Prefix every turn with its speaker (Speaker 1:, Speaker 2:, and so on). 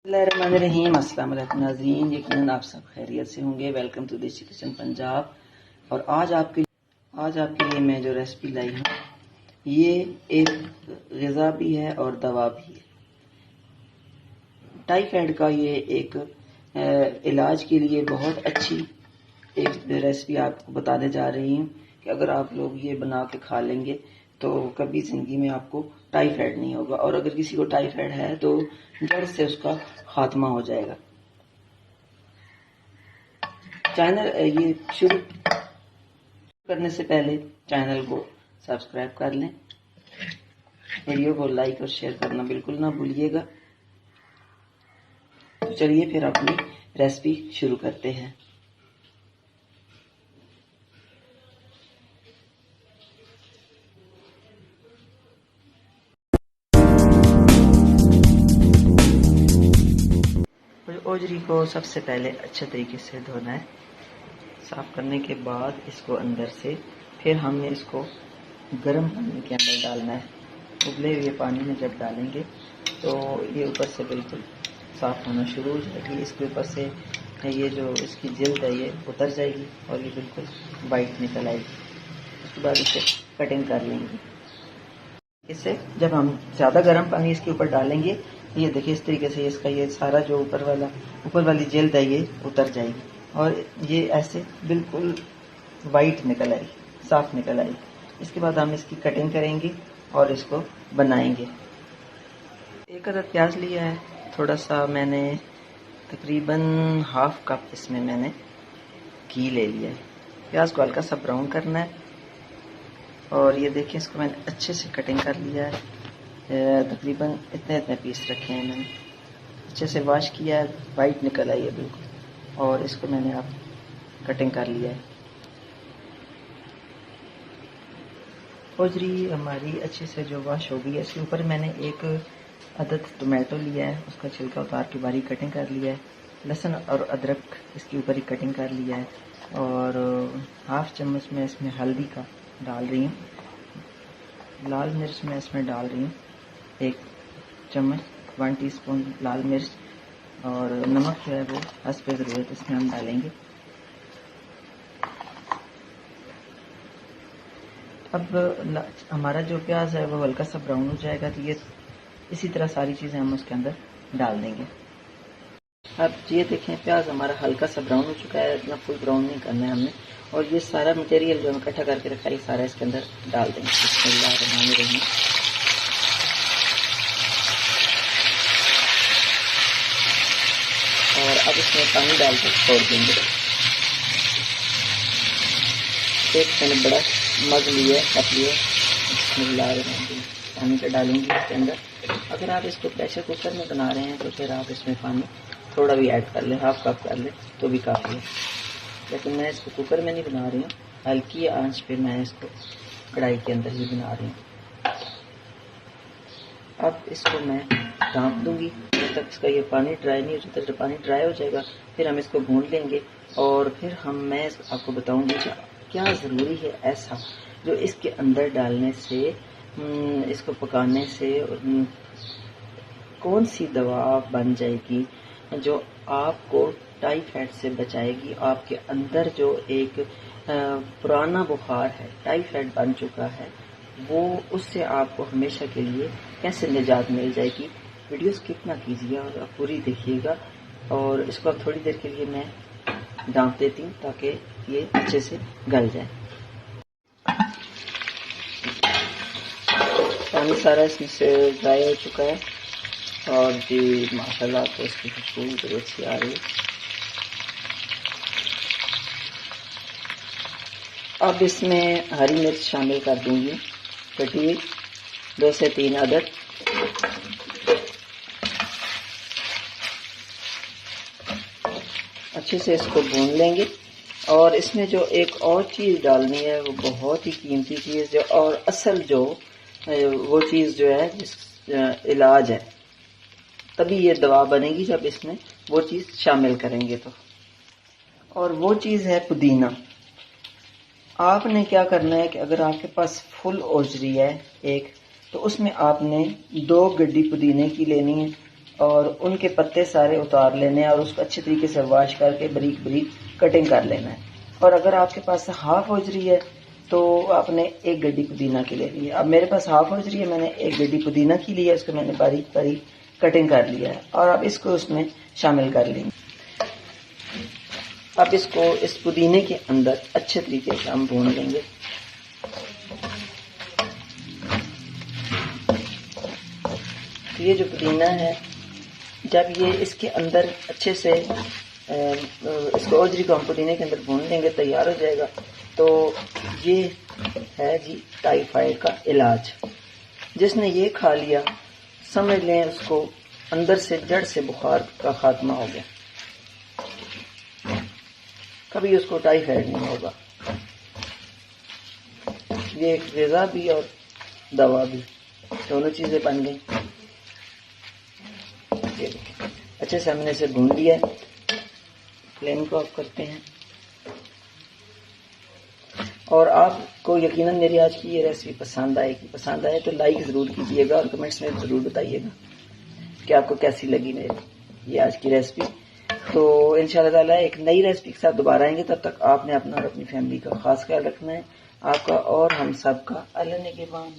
Speaker 1: बिस्मिल्लाहिर्रहमानिर्रहीम। अस्सलाम वालेकुम नाज़रीन, यकीनन आप सब खैरियत से होंगे। वेलकम टू देसी किचन पंजाब। और आज आपके लिए मैं जो रेसिपी लाई हूँ ये एक ग़िज़ा भी है और दवा भी है। टाइफाइड का ये एक इलाज के लिए बहुत अच्छी एक रेसिपी आपको बताने जा रही हूँ कि अगर आप लोग ये बना के खा लेंगे तो कभी ज़िंदगी में आपको टाइफाइड नहीं होगा, और अगर किसी को टाइफाइड है तो जड़ से उसका खात्मा हो जाएगा। चैनल ये शुरू करने से पहले चैनल को सब्सक्राइब कर लें, वीडियो को लाइक और शेयर करना बिल्कुल ना भूलिएगा। तो चलिए फिर अपनी रेसिपी शुरू करते हैं। ओजरी को सबसे पहले अच्छे तरीके से धोना है। साफ करने के बाद इसको अंदर से फिर हमने इसको गर्म पानी के अंदर डालना है। उबले हुए पानी में जब डालेंगे तो ये ऊपर से बिल्कुल साफ होना शुरू हो जाएगी। इसके ऊपर से ये जो इसकी जिल्द है ये उतर जाएगी और ये बिल्कुल वाइट निकल आएगी। उसके बाद इसे कटिंग कर लेंगे। इससे जब हम ज़्यादा गर्म पानी इसके ऊपर डालेंगे ये देखिए इस तरीके से इसका ये सारा जो ऊपर वाली जिल्द है ये उतर जाएगी और ये ऐसे बिल्कुल वाइट निकल आएगी, साफ निकल आएगी। इसके बाद हम इसकी कटिंग करेंगे और इसको बनाएंगे। एक अदद प्याज लिया है, थोड़ा सा मैंने तकरीबन हाफ कप इसमें मैंने घी ले लिया है। प्याज को हल्का सा ब्राउन करना है और ये देखिए इसको मैंने अच्छे से कटिंग कर लिया है। तकरीबन इतने पीस रखे हैं मैंने, अच्छे से वॉश किया है, वाइट निकल आई है बिल्कुल। और इसको मैंने अब कटिंग कर लिया है। ओजरी हमारी अच्छे से जो वॉश हो गई है, इसके ऊपर मैंने एक अदद टोमेटो लिया है, उसका छिलका उतार के बारीक कटिंग कर लिया है। लहसुन और अदरक इसके ऊपर ही कटिंग कर लिया है और हाफ चम्मच में इसमें हल्दी का डाल रही हूँ। लाल मिर्च मैं इसमें डाल रही हूँ 1 चम्मच, 1 टीस्पून लाल मिर्च। और नमक जो है वो हस्ब ज़रूरत इसमें हम डालेंगे। अब हमारा जो प्याज है वो हल्का सा ब्राउन हो जाएगा तो ये इसी तरह सारी चीज़ें हम उसके अंदर डाल देंगे। अब ये देखें प्याज हमारा हल्का सा ब्राउन हो चुका है, इतना फुल ब्राउन नहीं करना है हमने। और ये सारा मटेरियल जो हम इकट्ठा करके रखा है ये सारा इसके अंदर डाल देंगे। बिस्मिल्लाहिर्रहमानिर्रहीम। और अब इसमें पानी डाल कर छोड़ देंगे। एक मैंने बड़ा मग लिया कप लिया, बिस्मिल्लाहिर्रहमानिर्रहीम पानी का डालेंगे इसके अंदर। अगर आप इसको प्रेशर कुकर में बना रहे हैं तो फिर आप इसमें पानी थोड़ा भी ऐड कर लें, हाफ कप कर लें तो भी काफ़ी है। लेकिन मैं इसको कुकर में नहीं बना रही हूँ, हल्की आंच पे मैं इसको कढ़ाई के अंदर ही बना रही हूँ। अब इसको मैं ढाँप दूंगी जब तक इसका ये पानी ड्राई नहीं हो जाता। जब पानी ड्राई हो जाएगा फिर हम इसको भून लेंगे और फिर मैं आपको बताऊंगी क्या ज़रूरी है ऐसा जो इसके अंदर डालने से, इसको पकाने से कौन सी दवा बन जाएगी जो आपको टाइफाइड से बचाएगी। आपके अंदर जो एक पुराना बुखार है, टाइफाइड बन चुका है, वो उससे आपको हमेशा के लिए कैसे निजात मिल जाएगी। वीडियो स्किप ना कीजिए और आप पूरी देखिएगा। और इसको अब थोड़ी देर के लिए मैं ढाँप देती हूँ ताकि ये अच्छे से गल जाए। पानी सारा इसमें से ड्राई हो चुका है और जी माशाल्लाह तो इसकी खुशबू बड़ी अच्छी आ रही है। अब इसमें हरी मिर्च शामिल कर दूंगी, कटी हुई 2 से 3 अदद। अच्छे से इसको भून लेंगे। और इसमें जो एक और चीज़ डालनी है वो बहुत ही कीमती चीज़ जो और असल जो वो चीज़ जो है जिस इलाज है, तभी ये दवा बनेगी जब इसमें वो चीज़ शामिल करेंगे तो। और वो चीज़ है पुदीना। आपने क्या करना है कि अगर आपके पास फुल ओजरी है एक, तो उसमें आपने 2 गड्डी पुदीने की लेनी है और उनके पत्ते सारे उतार लेने हैं और उसको अच्छे तरीके से वॉश करके बारीक बारीक कटिंग कर लेना है। और अगर आपके पास हाफ होजरी है तो आपने 1 गड्डी पुदीना की लेनी है। अब मेरे पास हाफ होजरी है, मैंने 1 गड्डी पुदीना की ली है, उसको मैंने बारीक बारीक कटिंग कर लिया है और अब इसको उसमें शामिल कर लेंगे। अब इसको इस पुदीने के अंदर अच्छे तरीके से हम भून लेंगे। तो ये जो पुदीना है, जब ये इसके अंदर अच्छे से इसको ओजरी को हम पुदीने के अंदर भून लेंगे, तैयार हो जाएगा। तो ये है जी टाइफाइड का इलाज। जिसने ये खा लिया समझ लें उसको अंदर से जड़ से बुखार का खात्मा हो गया, कभी उसको टाइफाइड नहीं होगा। ये एक ग़िज़ा भी और दवा भी, दोनों चीजें बन गई। अच्छे से हमने इसे भून लिया है। फ्लेम को ऑफ करते हैं। और आपको यकीनन मेरी आज की ये रेसिपी पसंद आएगी। पसंद आए तो लाइक ज़रूर कीजिएगा और कमेंट्स में ज़रूर बताइएगा कि आपको कैसी लगी मेरी ये आज की रेसिपी। तो इंशाअल्लाह ताला एक नई रेसिपी के साथ दोबारा आएंगे। तब तक आपने अपना और अपनी फैमिली का खास ख्याल रखना है। आपका और हम सब का अल्लाह निगहबान।